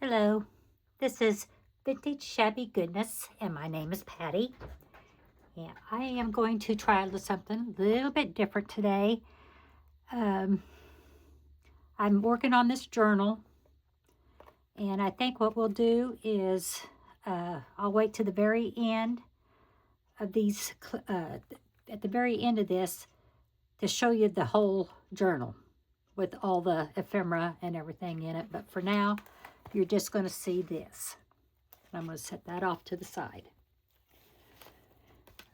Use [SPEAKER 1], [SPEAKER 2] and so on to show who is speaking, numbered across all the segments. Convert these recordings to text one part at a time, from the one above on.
[SPEAKER 1] Hello, this is Vintage Shabby Goodness, and my name is Patty. And I am going to try something a little bit different today. I'm working on this journal, and I think what we'll do is I'll wait to the very end of these, at the very end of this, to show you the whole journal with all the ephemera and everything in it. But for now, you're just going to see this. I'm going to set that off to the side.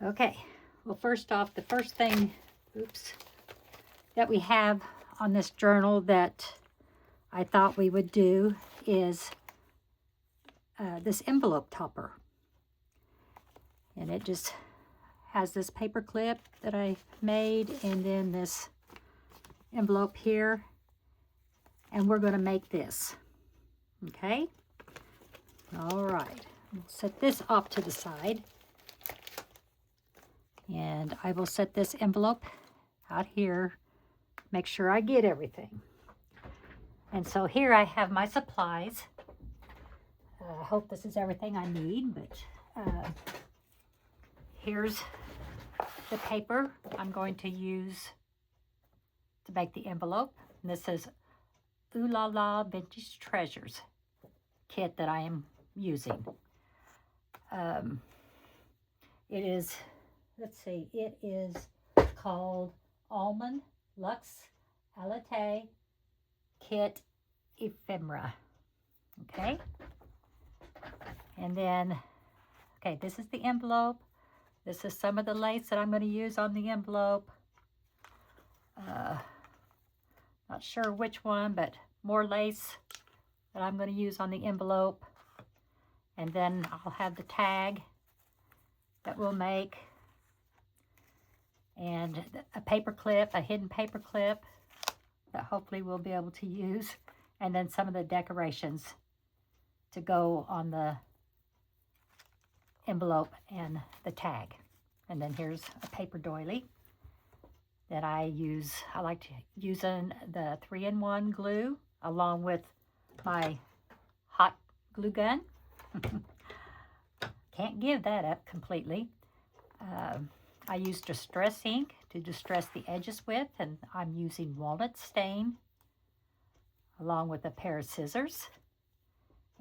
[SPEAKER 1] Okay, well, first off, the first thing, that we have on this journal that I thought we would do is this envelope topper. And it just has this paper clip that I made, and then this envelope here. And we're going to make this. Okay? All right. We'll set this off to the side. And I will set this envelope out here. Make sure I get everything. And so here I have my supplies. I hope this is everything I need, but here's the paper I'm going to use to make the envelope. And this is Oohlala Vintage Treasures kit that I am using. It is, let's see, it is called Almond, Luxe, Altered Kit Ephemera. Okay? And then, okay, this is the envelope. This is some of the lace that I'm going to use on the envelope. Not sure which one, but more lace that I'm going to use on the envelope. And then I'll have the tag that we'll make. And a paper clip, a hidden paper clip that hopefully we'll be able to use. And then some of the decorations to go on the envelope and the tag. And then here's a paper doily that I use. I like to use the 3-in-1 glue along with my hot glue gun. Can't give that up completely. I use distress ink to distress the edges with, and I'm using walnut stain along with a pair of scissors.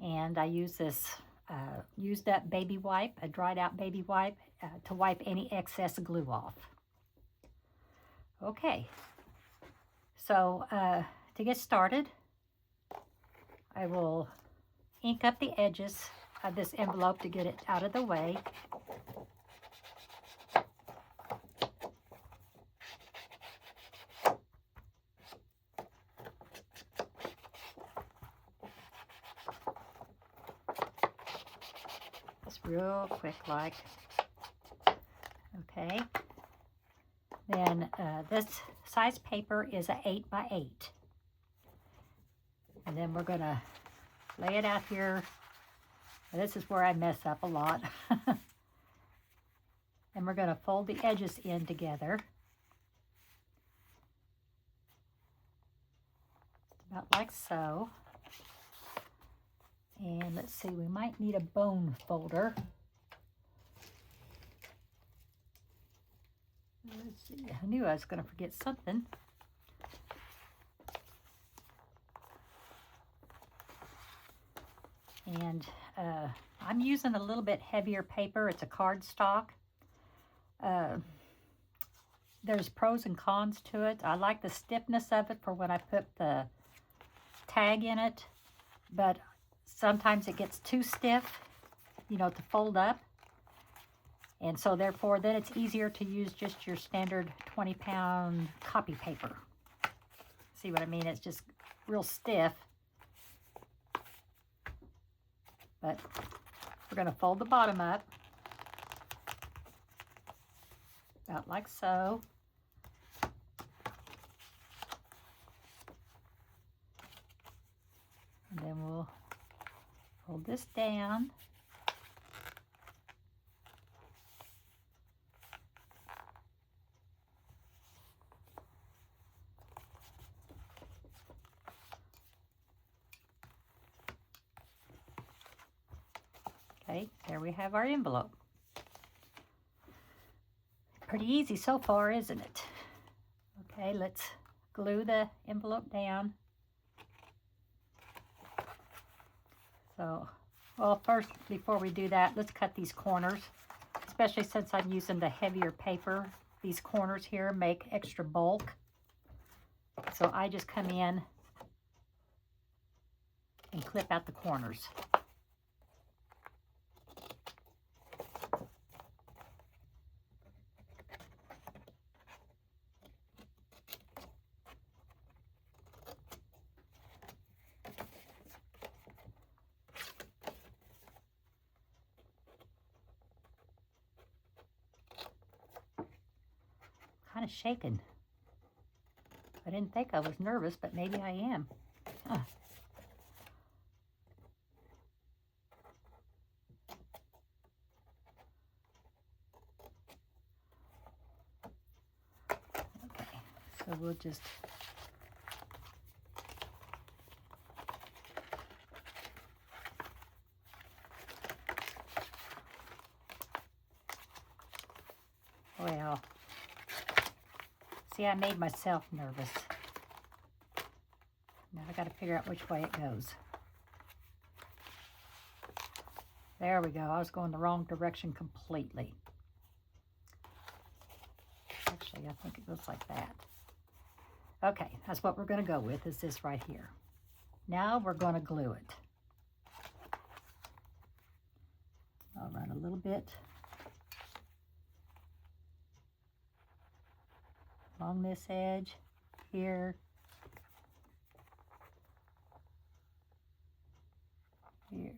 [SPEAKER 1] And I use this, use that baby wipe, a dried out baby wipe, to wipe any excess glue off. Okay, so to get started, I will ink up the edges of this envelope to get it out of the way. Just real quick like. Okay. Then this size paper is an 8x8. And then we're going to lay it out here. This is where I mess up a lot. And we're going to fold the edges in together. About like so. And let's see, we might need a bone folder. Let's see, I knew I was going to forget something. And I'm using a little bit heavier paper. It's a cardstock. There's pros and cons to it. I like the stiffness of it for when I put the tag in it, but sometimes it gets too stiff, you know, to fold up. And so therefore, then it's easier to use just your standard 20-pound copy paper. See what I mean? It's just real stiff. But we're going to fold the bottom up, about like so. And then we'll fold this down. Okay, there we have our envelope. Pretty easy so far, isn't it? Okay, let's glue the envelope down. So, well, first, before we do that, let's cut these corners, especially since I'm using the heavier paper. These corners here make extra bulk. So I just come in and clip out the corners. Kind of shaking. I didn't think I was nervous, but maybe I am. Huh. Okay, so we'll just well, see, I made myself nervous. Now I got to figure out which way it goes. There we go. I was going the wrong direction completely. Actually, I think it goes like that. Okay, that's what we're going to go with, is this right here. Now we're going to glue it. I'll run a little bit along this edge here. Here.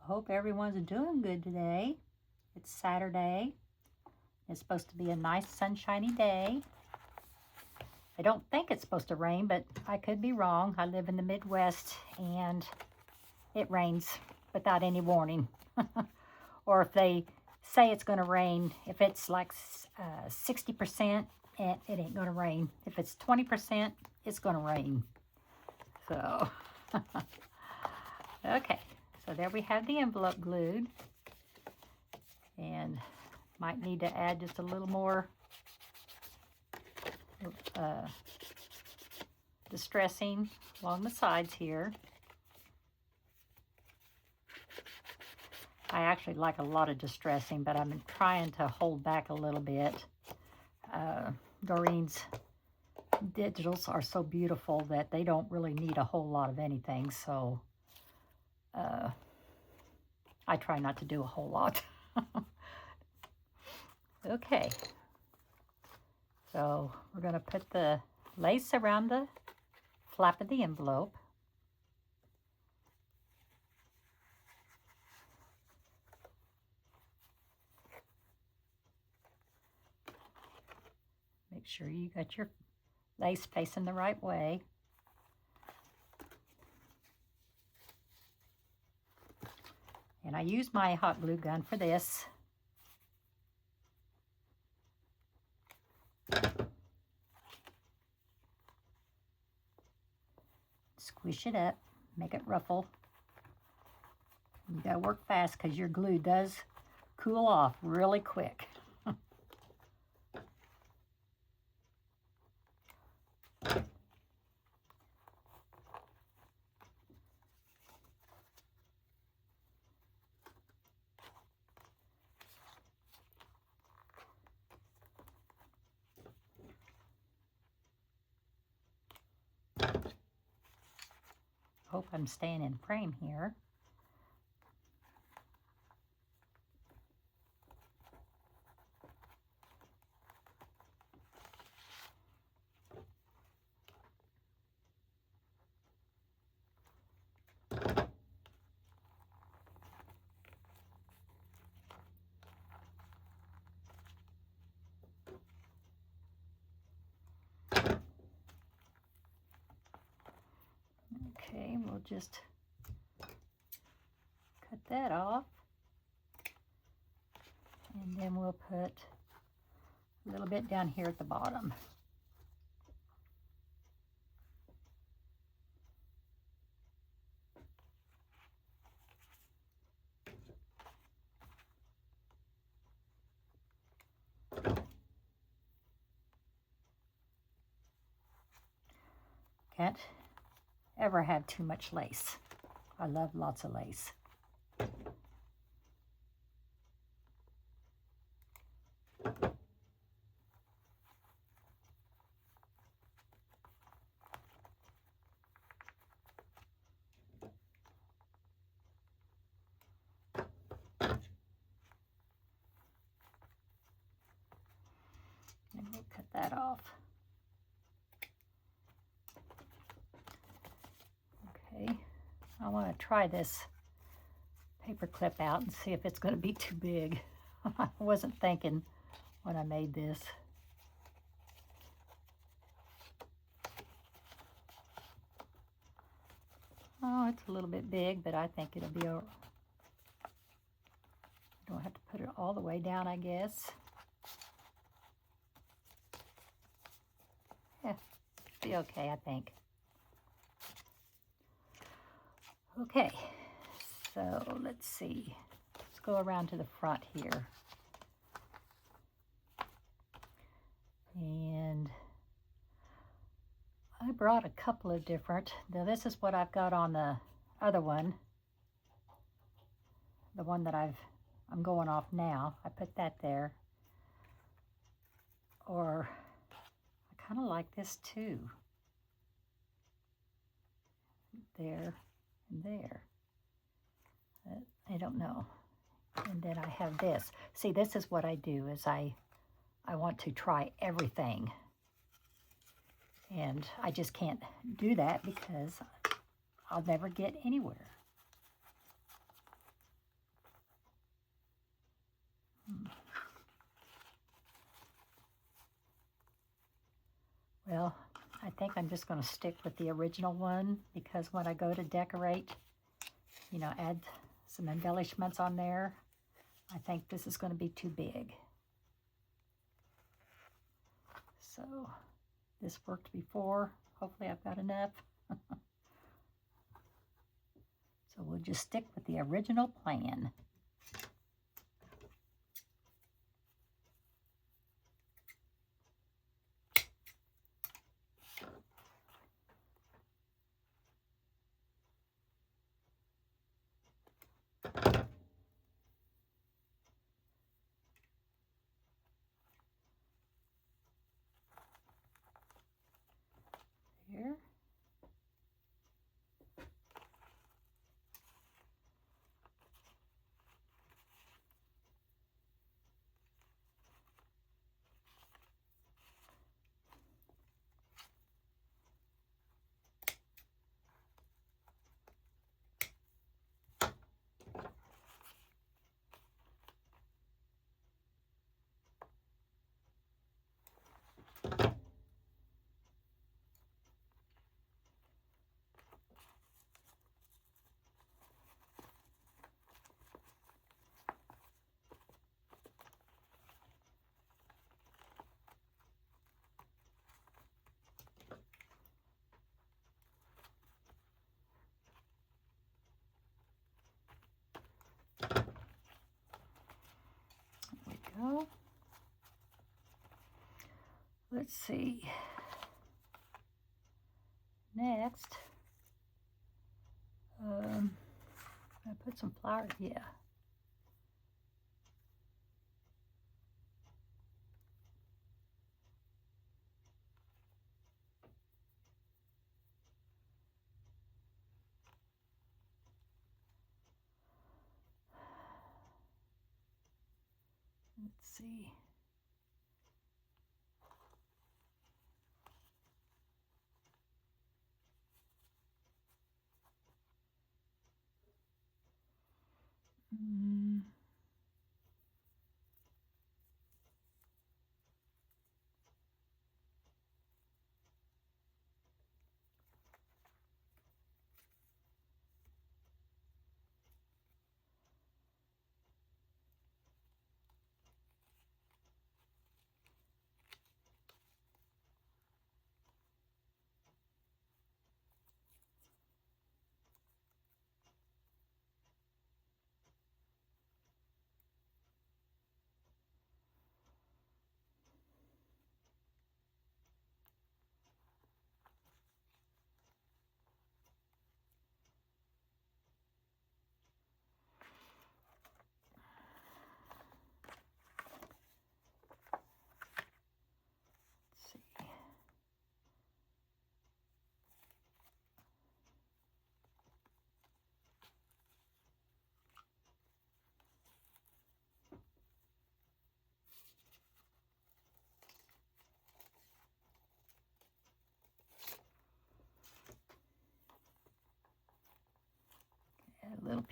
[SPEAKER 1] I hope everyone's doing good today. It's Saturday. It's supposed to be a nice sunshiny day. I don't think it's supposed to rain, but I could be wrong. I live in the Midwest and it rains without any warning. Or if they say it's going to rain, if it's like 60%, it ain't going to rain. If it's 20%, it's going to rain. So, okay. So there we have the envelope glued. And might need to add just a little more distressing along the sides here. I actually like a lot of distressing, but I've been trying to hold back a little bit. Doreen's digitals are so beautiful that they don't really need a whole lot of anything, so I try not to do a whole lot. Okay, so we're going to put the lace around the flap of the envelope. Make sure you got your lace facing the right way. And I use my hot glue gun for this. Squish it up, make it ruffle. You gotta work fast because your glue does cool off really quick. Hope I'm staying in frame here. Okay, we'll just cut that off. And then we'll put a little bit down here at the bottom. Can't ever have too much lace. I love lots of lace. And we'll cut that off. Okay, I want to try this paper clip out and see if it's going to be too big. I wasn't thinking when I made this. Oh, it's a little bit big, but I think it'll be all right. Don't have to put it all the way down, I guess. Yeah, be okay, I think. Okay, so let's see. Let's go around to the front here. And I brought a couple of different. Now this is what I've got on the other one. The one that I'm going off now. I put that there. Or I kind of like this too. There and there. I don't know. And then I have this. See, this is what I do is I want to try everything. And I just can't do that because I'll never get anywhere. Well, I think I'm just going to stick with the original one because when I go to decorate, you know, add some embellishments on there, I think this is going to be too big. So this worked before. Hopefully I've got enough. So we'll just stick with the original plan. Here. Go. Let's see. Next, I put some flowers. Yeah. Let's see.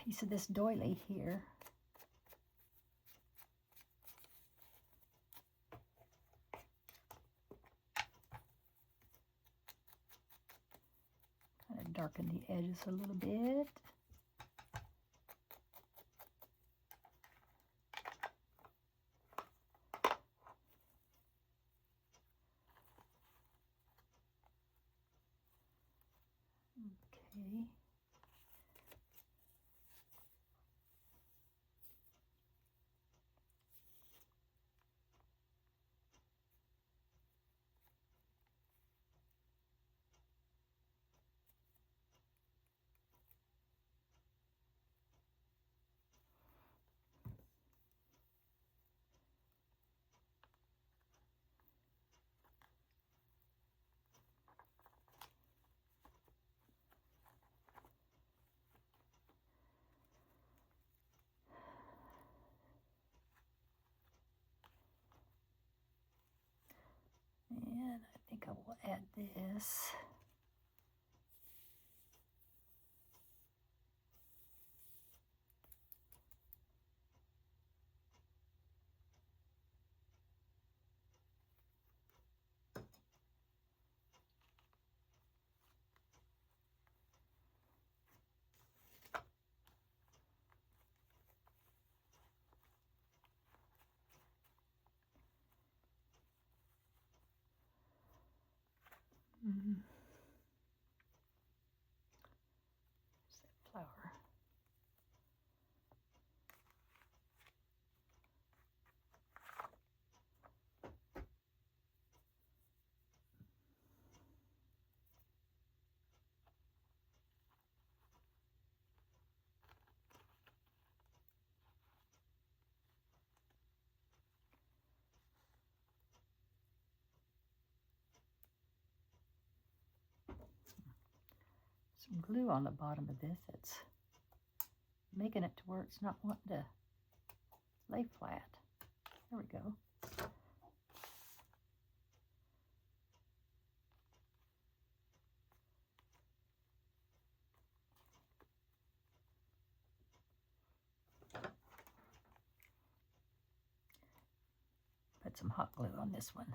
[SPEAKER 1] piece of this doily here. Kind of darken the edges a little bit. Okay. And I think I will add this. Mm-hmm. There's that flower. Some glue on the bottom of this. It's making it to where it's not wanting to lay flat. There we go. Put some hot glue on this one.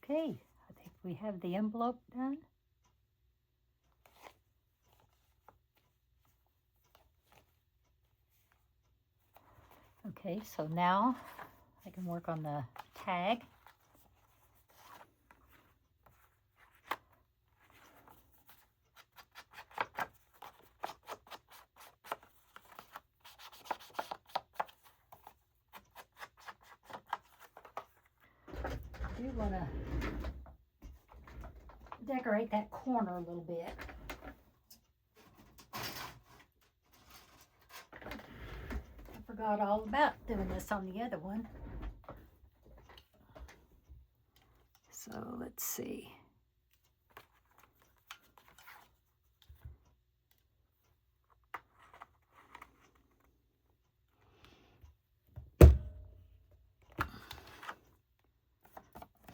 [SPEAKER 1] Okay, I think we have the envelope done. Okay, so now I can work on the tag. I do want to decorate that corner a little bit. I forgot all about doing this on the other one. So let's see.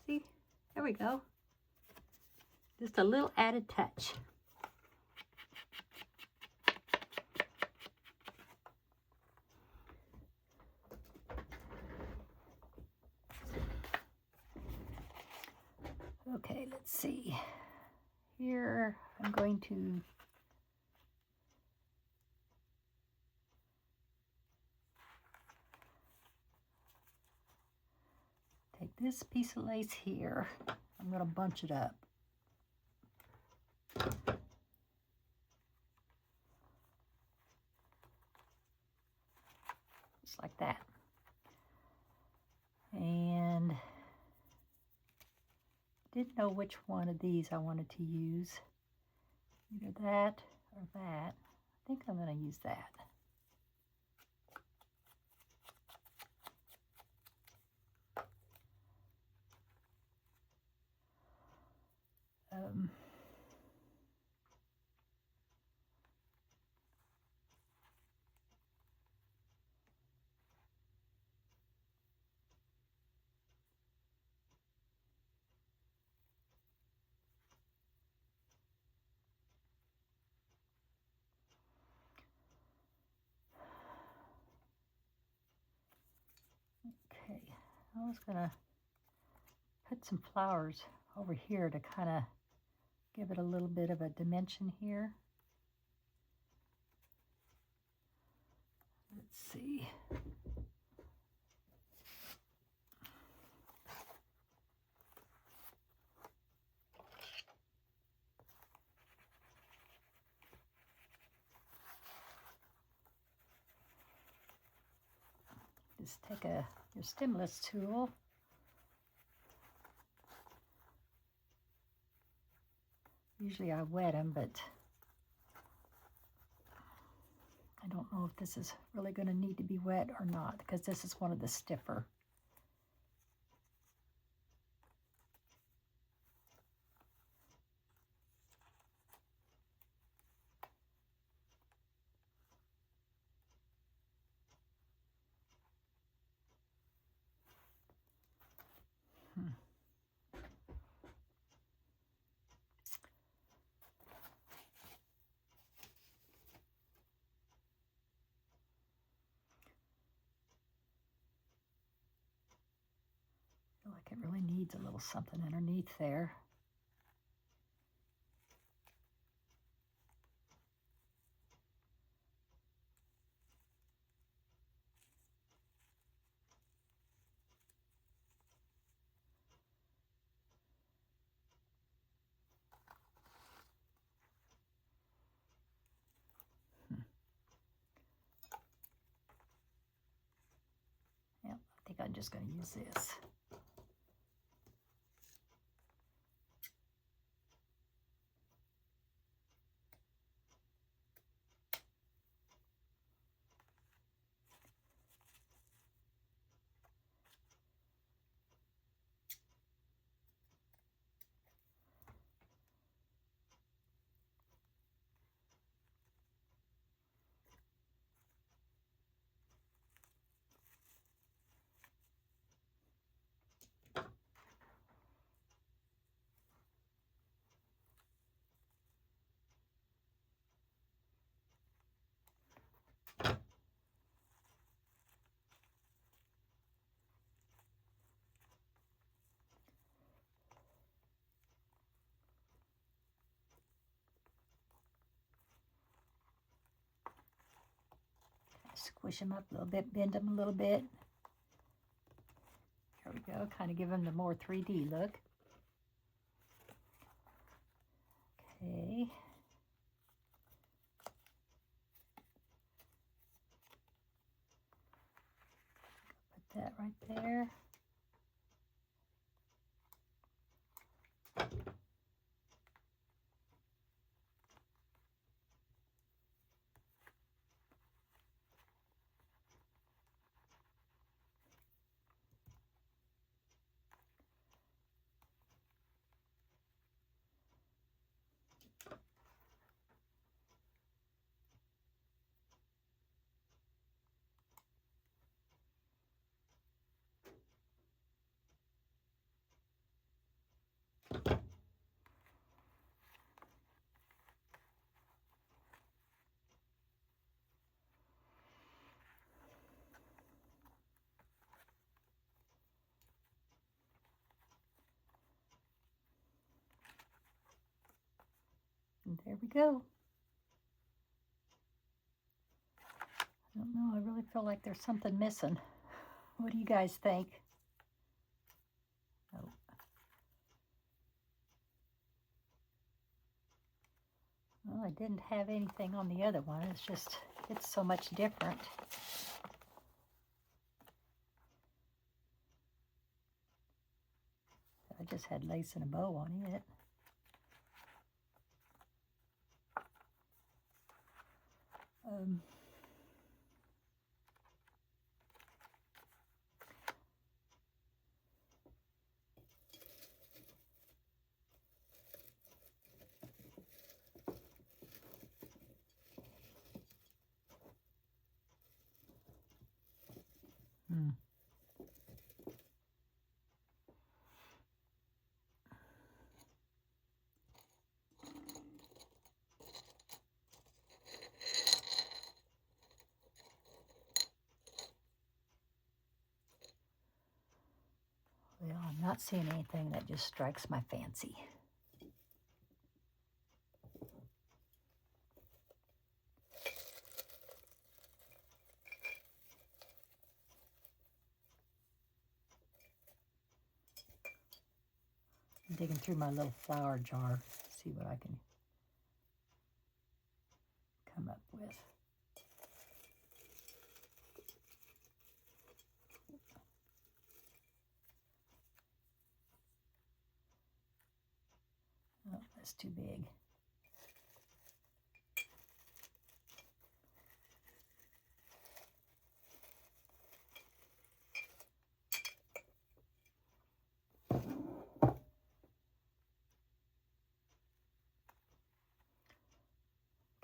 [SPEAKER 1] See, there we go. Just a little added touch. Okay, let's see. Here I'm going to take this piece of lace here. I'm going to bunch it up. Just like that. And didn't know which one of these I wanted to use. Either that or that. I think I'm going to use that. Okay, I was going to put some flowers over here to kind of give it a little bit of a dimension here. Let's see. Just take your stemless tool. Usually I wet them, but I don't know if this is really going to need to be wet or not, because this is one of the stiffer. I feel like it really needs a little something underneath there. Yeah, I think I'm just going to use this. Squish them up a little bit, bend them a little bit. There we go, kind of give them the more 3D look. Okay. Put that right there. There we go. I don't know, I really feel like there's something missing. What do you guys think? Oh. Well, I didn't have anything on the other one. It's just, it's so much different. I just had lace and a bow on it. Well, I'm not seeing anything that just strikes my fancy. I'm digging through my little flower jar, see what I can come up with. Oh, that's too big.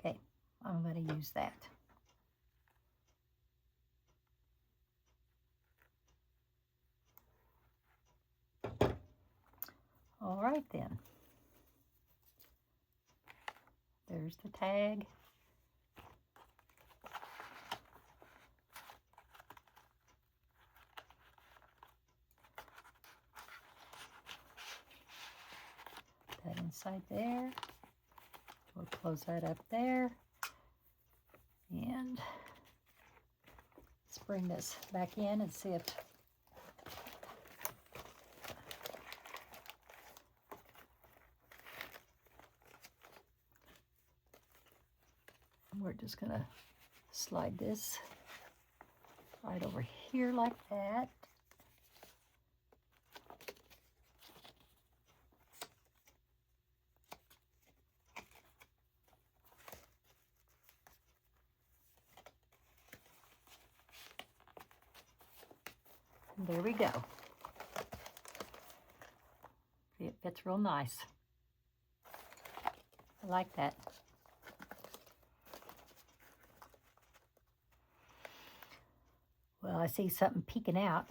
[SPEAKER 1] Okay, I'm going to use that. All right then. There's the tag. Put that inside there. We'll close that up there. And let's bring this back in and see if we're just going to slide this right over here like that. And there we go. It fits real nice. I like that. Well, I see something peeking out.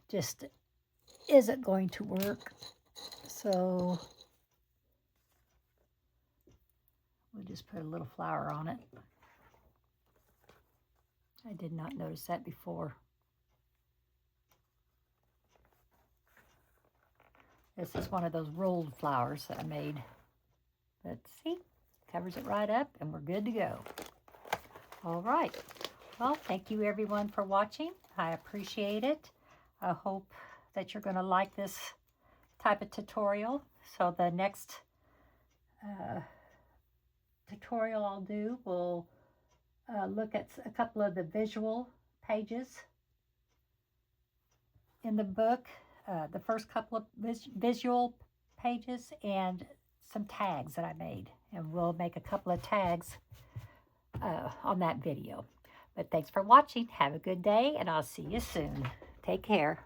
[SPEAKER 1] Just isn't going to work. So we'll just put a little flower on it. I did not notice that before. This is one of those rolled flowers that I made. But see, covers it right up and we're good to go. All right. Well, thank you everyone for watching. I appreciate it. I hope that you're going to like this type of tutorial. So the next tutorial I'll do will look at a couple of the visual pages in the book. The first couple of visual pages and some tags that I made. And we'll make a couple of tags on that video. But thanks for watching. Have a good day, and I'll see you soon. Take care.